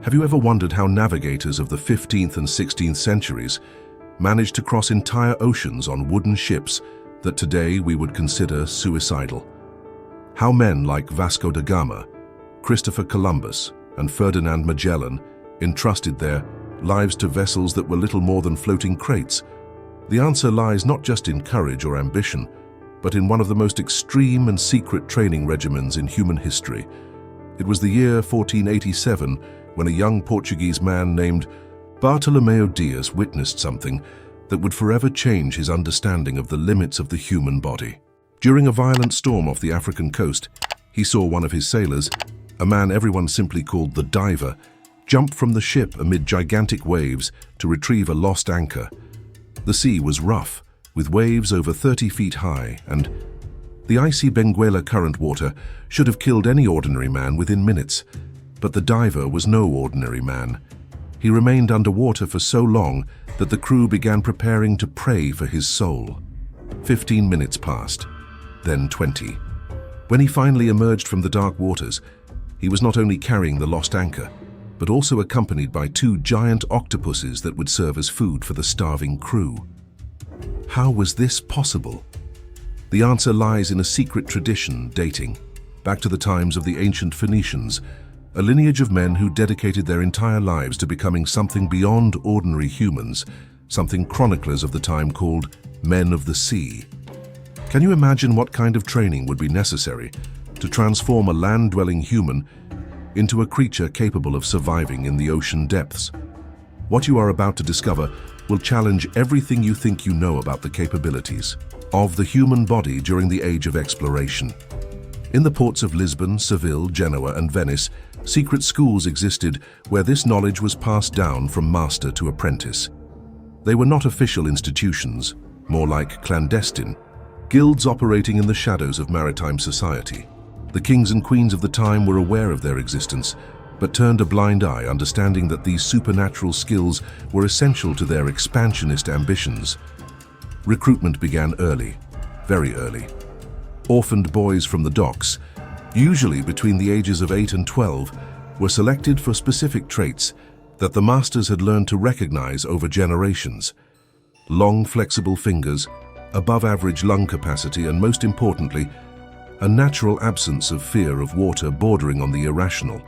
Have you ever wondered how navigators of the 15th and 16th centuries managed to cross entire oceans on wooden ships that today we would consider suicidal? How men like Vasco da Gama, Christopher Columbus, and Ferdinand Magellan entrusted their lives to vessels that were little more than floating crates? The answer lies not just in courage or ambition, but in one of the most extreme and secret training regimens in human history. It was the year 1487 when a young Portuguese man named Bartolomeu Dias witnessed something that would forever change his understanding of the limits of the human body. During a violent storm off the African coast, he saw one of his sailors, a man everyone simply called the diver, jump from the ship amid gigantic waves to retrieve a lost anchor. The sea was rough, with waves over 30 feet high, and the icy Benguela current water should have killed any ordinary man within minutes. But the diver was no ordinary man. He remained underwater for so long that the crew began preparing to pray for his soul. 15 minutes passed, then 20. When he finally emerged from the dark waters, he was not only carrying the lost anchor, but also accompanied by 2 giant octopuses that would serve as food for the starving crew. How was this possible? The answer lies in a secret tradition dating back to the times of the ancient Phoenicians, a lineage of men who dedicated their entire lives to becoming something beyond ordinary humans, something chroniclers of the time called men of the sea. Can you imagine what kind of training would be necessary to transform a land-dwelling human into a creature capable of surviving in the ocean depths? What you are about to discover will challenge everything you think you know about the capabilities of the human body during the age of exploration. In the ports of Lisbon, Seville, Genoa, and Venice, secret schools existed where this knowledge was passed down from master to apprentice. They were not official institutions, more like clandestine, guilds operating in the shadows of maritime society. The kings and queens of the time were aware of their existence, but turned a blind eye, understanding that these supernatural skills were essential to their expansionist ambitions. Recruitment began early, very early. Orphaned boys from the docks, usually between the ages of 8 and 12, were selected for specific traits that the masters had learned to recognize over generations. Long, flexible fingers, above-average lung capacity, and most importantly, a natural absence of fear of water bordering on the irrational.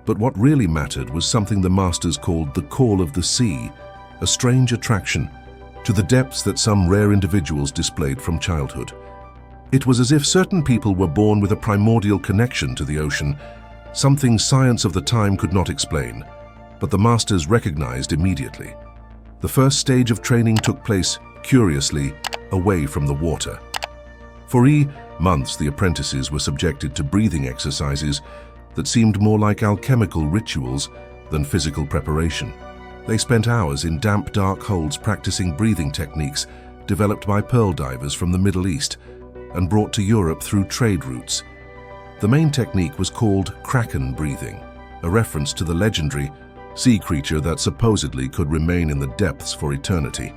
But what really mattered was something the masters called the call of the sea, a strange attraction to the depths that some rare individuals displayed from childhood. It was as if certain people were born with a primordial connection to the ocean, something science of the time could not explain, but the masters recognized immediately. The first stage of training took place, curiously, away from the water. For months, the apprentices were subjected to breathing exercises that seemed more like alchemical rituals than physical preparation. They spent hours in damp, dark holds practicing breathing techniques developed by pearl divers from the Middle East and brought to Europe through trade routes. The main technique was called kraken breathing, a reference to the legendary sea creature that supposedly could remain in the depths for eternity.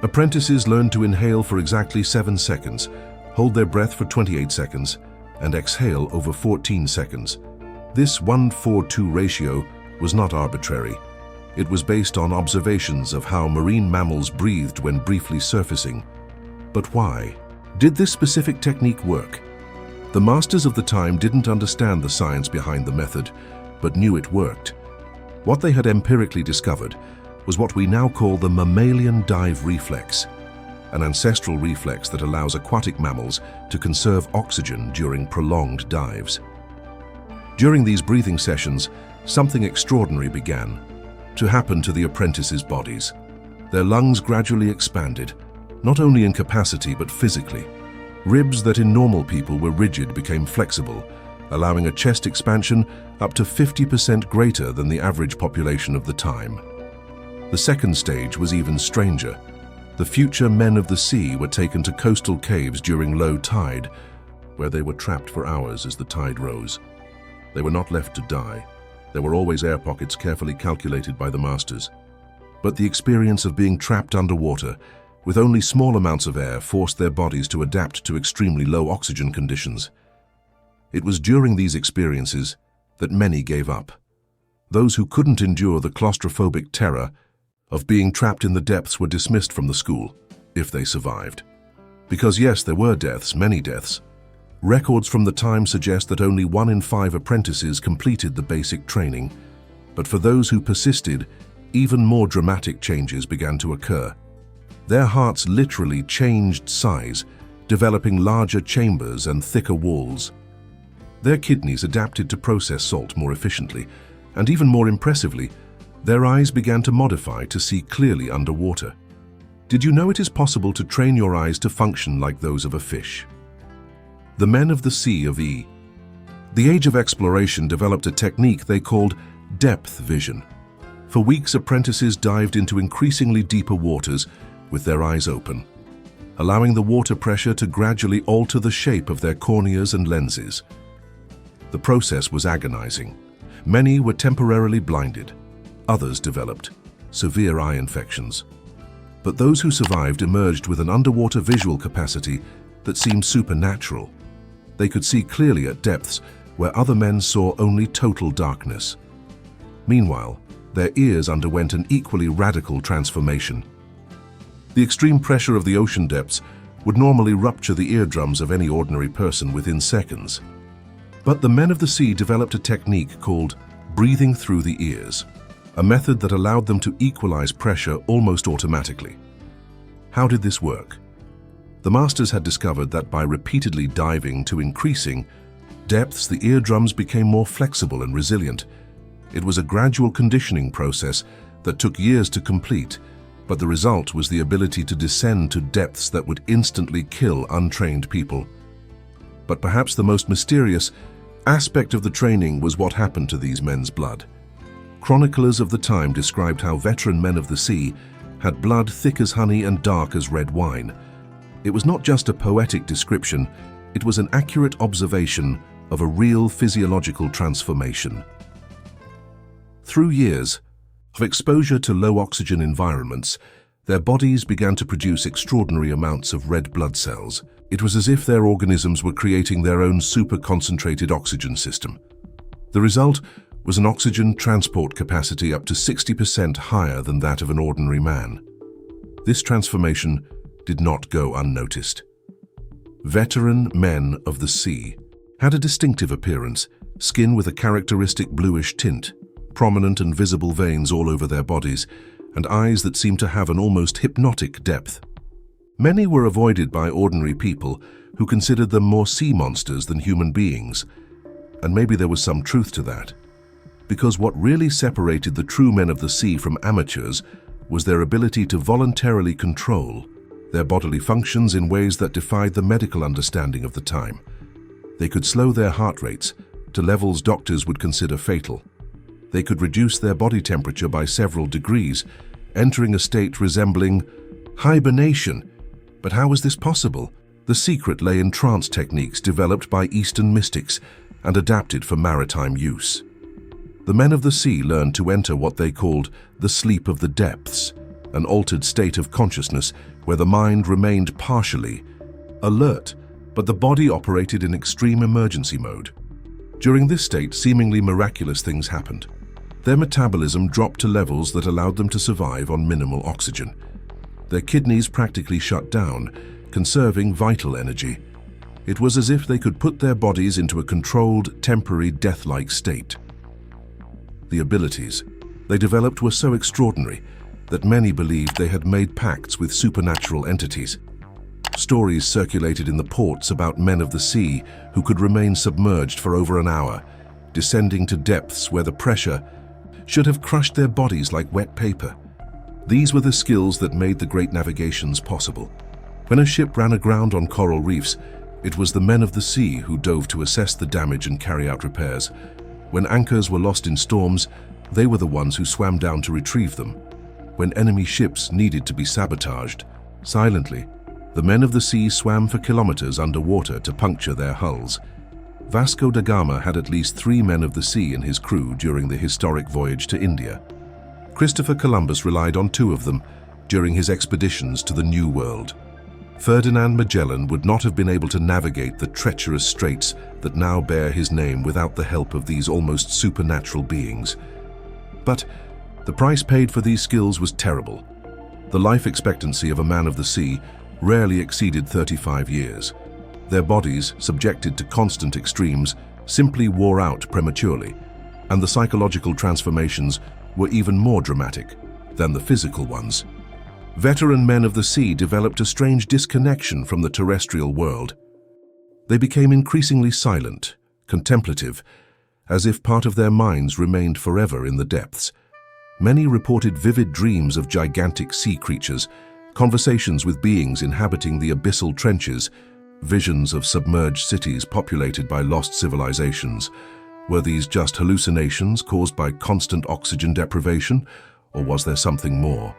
Apprentices learned to inhale for exactly 7 seconds, hold their breath for 28 seconds, and exhale over 14 seconds. This 1:4:2 ratio was not arbitrary. It was based on observations of how marine mammals breathed when briefly surfacing. But why? Did this specific technique work? The masters of the time didn't understand the science behind the method, but knew it worked. What they had empirically discovered was what we now call the mammalian dive reflex, an ancestral reflex that allows aquatic mammals to conserve oxygen during prolonged dives. During these breathing sessions, something extraordinary began to happen to the apprentices' bodies. Their lungs gradually expanded, not only in capacity but physically. Ribs that in normal people were rigid became flexible, allowing a chest expansion up to 50% greater than the average population of the time. The second stage was even stranger. The future men of the sea were taken to coastal caves during low tide, where they were trapped for hours as the tide rose. They were not left to die. There were always air pockets carefully calculated by the masters. But the experience of being trapped underwater with only small amounts of air forced their bodies to adapt to extremely low oxygen conditions. It was during these experiences that many gave up. Those who couldn't endure the claustrophobic terror of being trapped in the depths were dismissed from the school, if they survived. Because yes, there were deaths, many deaths. Records from the time suggest that only 1 in 5 apprentices completed the basic training, but for those who persisted, even more dramatic changes began to occur. Their hearts literally changed size, developing larger chambers and thicker walls. Their kidneys adapted to process salt more efficiently, and even more impressively, their eyes began to modify to see clearly underwater. Did you know it is possible to train your eyes to function like those of a fish? The men of the sea of E. The age of exploration developed a technique they called depth vision. For weeks, apprentices dived into increasingly deeper waters with their eyes open, allowing the water pressure to gradually alter the shape of their corneas and lenses. The process was agonizing. Many were temporarily blinded. Others developed severe eye infections. But those who survived emerged with an underwater visual capacity that seemed supernatural. They could see clearly at depths where other men saw only total darkness. Meanwhile, their ears underwent an equally radical transformation. The extreme pressure of the ocean depths would normally rupture the eardrums of any ordinary person within seconds. But the men of the sea developed a technique called breathing through the ears, a method that allowed them to equalize pressure almost automatically. How did this work? The masters had discovered that by repeatedly diving to increasing depths, the eardrums became more flexible and resilient. It was a gradual conditioning process that took years to complete, but the result was the ability to descend to depths that would instantly kill untrained people. But perhaps the most mysterious aspect of the training was what happened to these men's blood. Chroniclers of the time described how veteran men of the sea had blood thick as honey and dark as red wine. It was not just a poetic description, it was an accurate observation of a real physiological transformation. Through years of exposure to low oxygen environments, their bodies began to produce extraordinary amounts of red blood cells. It was as if their organisms were creating their own super-concentrated oxygen system. The result was an oxygen transport capacity up to 60% higher than that of an ordinary man. This transformation did not go unnoticed. Veteran men of the sea had a distinctive appearance, skin with a characteristic bluish tint, prominent and visible veins all over their bodies, and eyes that seemed to have an almost hypnotic depth. Many were avoided by ordinary people who considered them more sea monsters than human beings, and maybe there was some truth to that. Because what really separated the true men of the sea from amateurs was their ability to voluntarily control their bodily functions in ways that defied the medical understanding of the time. They could slow their heart rates to levels doctors would consider fatal. They could reduce their body temperature by several degrees, entering a state resembling hibernation. But how was this possible? The secret lay in trance techniques developed by Eastern mystics and adapted for maritime use. The men of the sea learned to enter what they called the sleep of the depths, an altered state of consciousness where the mind remained partially alert, but the body operated in extreme emergency mode. During this state, seemingly miraculous things happened. Their metabolism dropped to levels that allowed them to survive on minimal oxygen. Their kidneys practically shut down, conserving vital energy. It was as if they could put their bodies into a controlled, temporary, death-like state. The abilities they developed were so extraordinary that many believed they had made pacts with supernatural entities. Stories circulated in the ports about men of the sea who could remain submerged for over an hour, descending to depths where the pressure should have crushed their bodies like wet paper. These were the skills that made the great navigations possible. When a ship ran aground on coral reefs, it was the men of the sea who dove to assess the damage and carry out repairs. When anchors were lost in storms, they were the ones who swam down to retrieve them. When enemy ships needed to be sabotaged, silently, the men of the sea swam for kilometers underwater to puncture their hulls. Vasco da Gama had at least 3 men of the sea in his crew during the historic voyage to India. Christopher Columbus relied on 2 of them during his expeditions to the New World. Ferdinand Magellan would not have been able to navigate the treacherous straits that now bear his name without the help of these almost supernatural beings. But the price paid for these skills was terrible. The life expectancy of a man of the sea rarely exceeded 35 years. Their bodies, subjected to constant extremes, simply wore out prematurely, and the psychological transformations were even more dramatic than the physical ones. Veteran men of the sea developed a strange disconnection from the terrestrial world. They became increasingly silent, contemplative, as if part of their minds remained forever in the depths. Many reported vivid dreams of gigantic sea creatures, conversations with beings inhabiting the abyssal trenches, visions of submerged cities populated by lost civilizations. Were these just hallucinations caused by constant oxygen deprivation, or was there something more?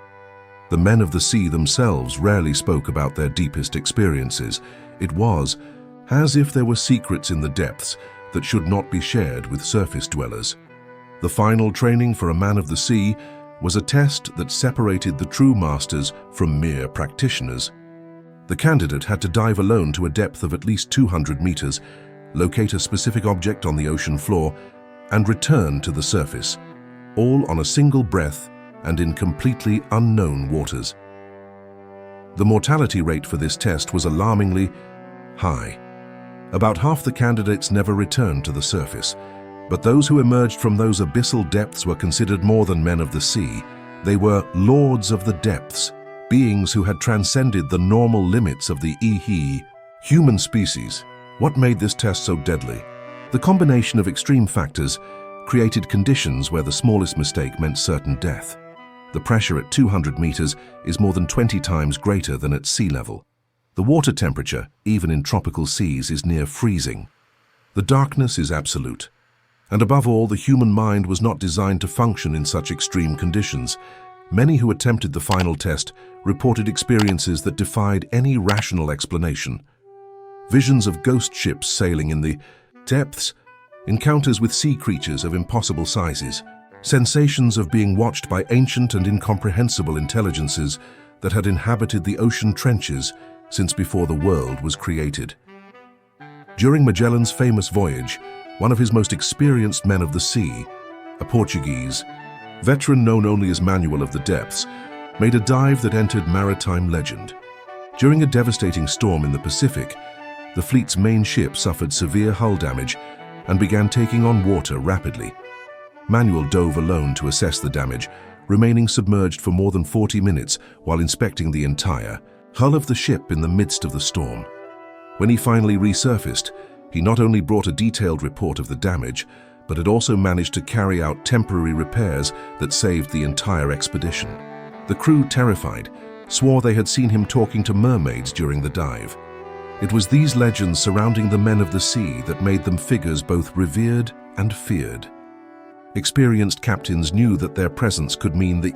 The men of the sea themselves rarely spoke about their deepest experiences. It was as if there were secrets in the depths that should not be shared with surface dwellers. The final training for a man of the sea was a test that separated the true masters from mere practitioners. The candidate had to dive alone to a depth of at least 200 meters, locate a specific object on the ocean floor, and return to the surface, all on a single breath and in completely unknown waters. The mortality rate for this test was alarmingly high. About half the candidates never returned to the surface, but those who emerged from those abyssal depths were considered more than men of the sea. They were lords of the depths, beings who had transcended the normal limits of the human species. What made this test so deadly? The combination of extreme factors created conditions where the smallest mistake meant certain death. The pressure at 200 meters is more than 20 times greater than at sea level. The water temperature, even in tropical seas, is near freezing. The darkness is absolute. And above all, the human mind was not designed to function in such extreme conditions. Many who attempted the final test reported experiences that defied any rational explanation. Visions of ghost ships sailing in the depths, encounters with sea creatures of impossible sizes, sensations of being watched by ancient and incomprehensible intelligences that had inhabited the ocean trenches since before the world was created. During Magellan's famous voyage, one of his most experienced men of the sea, a Portuguese veteran known only as Manuel of the Depths, made a dive that entered maritime legend. During a devastating storm in the Pacific, the fleet's main ship suffered severe hull damage and began taking on water rapidly. Manuel dove alone to assess the damage, remaining submerged for more than 40 minutes while inspecting the entire hull of the ship in the midst of the storm. When he finally resurfaced, he not only brought a detailed report of the damage, but had also managed to carry out temporary repairs that saved the entire expedition. The crew, terrified, swore they had seen him talking to mermaids during the dive. It was these legends surrounding the men of the sea that made them figures both revered and feared. Experienced captains knew that their presence could mean the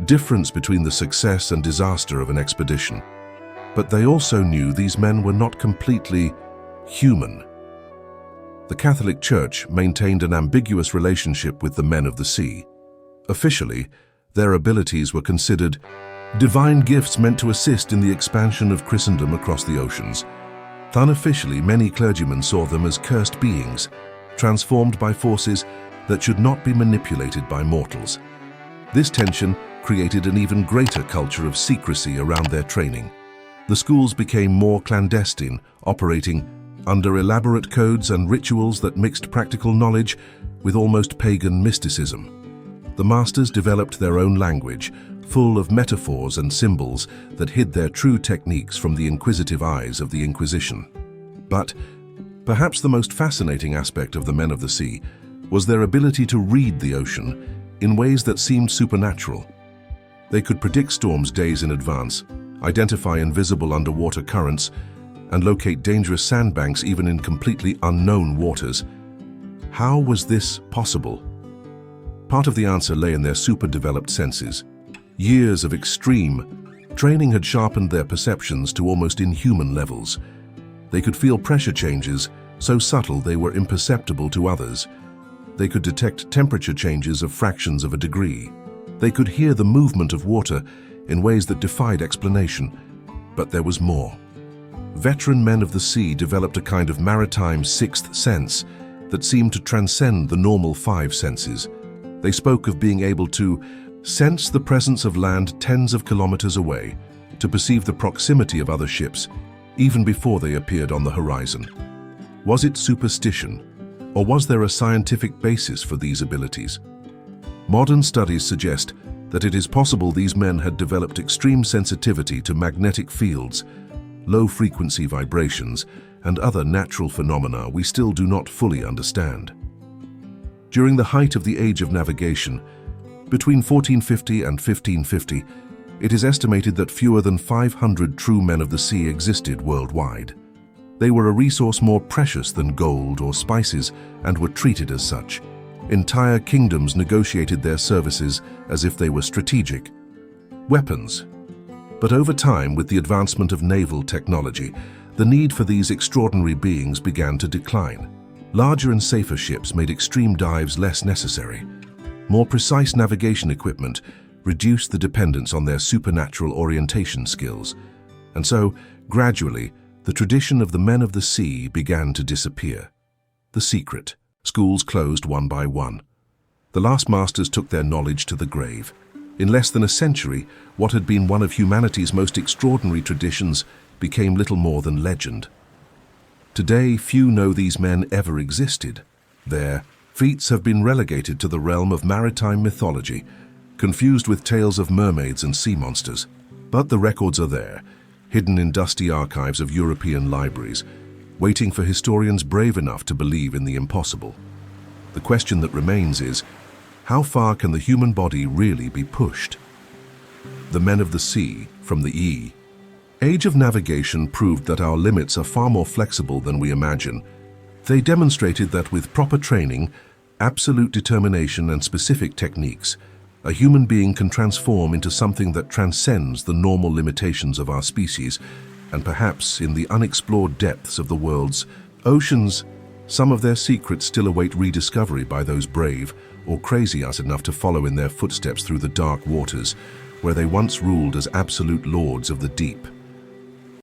difference between the success and disaster of an expedition. But they also knew these men were not completely human. The Catholic Church maintained an ambiguous relationship with the men of the sea. Officially, their abilities were considered divine gifts meant to assist in the expansion of Christendom across the oceans. Unofficially, many clergymen saw them as cursed beings, transformed by forces that should not be manipulated by mortals. This tension created an even greater culture of secrecy around their training. The schools became more clandestine, operating under elaborate codes and rituals that mixed practical knowledge with almost pagan mysticism. The masters developed their own language, full of metaphors and symbols that hid their true techniques from the inquisitive eyes of the Inquisition. But perhaps the most fascinating aspect of the men of the sea was their ability to read the ocean in ways that seemed supernatural. They could predict storms days in advance, identify invisible underwater currents, and locate dangerous sandbanks even in completely unknown waters. How was this possible? Part of the answer lay in their super-developed senses. Years of extreme training had sharpened their perceptions to almost inhuman levels. They could feel pressure changes so subtle they were imperceptible to others. They could detect temperature changes of fractions of a degree. They could hear the movement of water in ways that defied explanation. But there was more. Veteran men of the sea developed a kind of maritime sixth sense that seemed to transcend the normal five senses. They spoke of being able to sense the presence of land tens of kilometers away, to perceive the proximity of other ships, even before they appeared on the horizon. Was it superstition, or was there a scientific basis for these abilities? Modern studies suggest that it is possible these men had developed extreme sensitivity to magnetic fields, low-frequency vibrations, and other natural phenomena we still do not fully understand. During the height of the age of navigation, between 1450 and 1550, it is estimated that fewer than 500 true men of the sea existed worldwide. They were a resource more precious than gold or spices and were treated as such. Entire kingdoms negotiated their services as if they were strategic. Weapons. But over time, with the advancement of naval technology, the need for these extraordinary beings began to decline. Larger and safer ships made extreme dives less necessary. More precise navigation equipment reduced the dependence on their supernatural orientation skills. And so, gradually, the tradition of the men of the sea began to disappear. The secret. Schools closed one by one. The last masters took their knowledge to the grave. In less than a century, what had been one of humanity's most extraordinary traditions became little more than legend. Today, few know these men ever existed. Their feats have been relegated to the realm of maritime mythology, confused with tales of mermaids and sea monsters. But the records are there, hidden in dusty archives of European libraries, waiting for historians brave enough to believe in the impossible. The question that remains is, how far can the human body really be pushed? The men of the sea, from the age of navigation, proved that our limits are far more flexible than we imagine. They demonstrated that with proper training, absolute determination, and specific techniques, a human being can transform into something that transcends the normal limitations of our species, and perhaps in the unexplored depths of the world's oceans, some of their secrets still await rediscovery by those brave or crazy us enough to follow in their footsteps through the dark waters, where they once ruled as absolute lords of the deep.